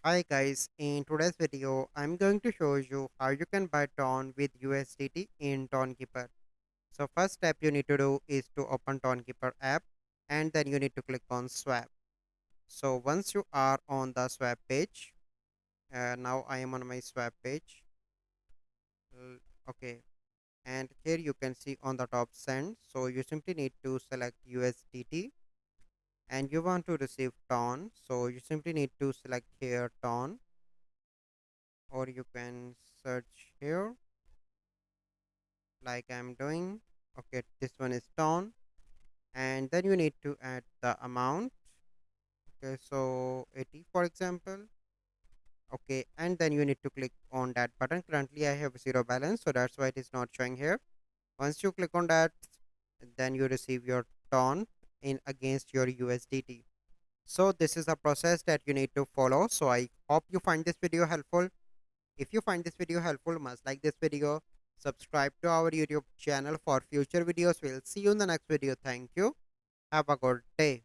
Hi guys, in today's video, I'm going to show you how you can buy Ton with USDT in TonKeeper. So first step you need to do is to open TonKeeper app and then you need to click on swap. So once you are on the swap page, now I am on my swap page. Okay, and here you can see on the top send. So you simply need to select USDT and you want to receive Ton. So you simply need to select here Ton or you can search here like I'm doing. Okay, this one is down, and then you need to add the amount. Okay, so 80 for example. Okay, and then you need to click on that button. Currently I have zero balance, so that's why it is not showing here. Once you click on that, then you receive your ton in against your USDT. So this is a process that you need to follow. So I hope you find this video helpful. If you find this video helpful, must like this video, subscribe to our YouTube channel for future videos. We'll see you in the next video. Thank you. Have a good day.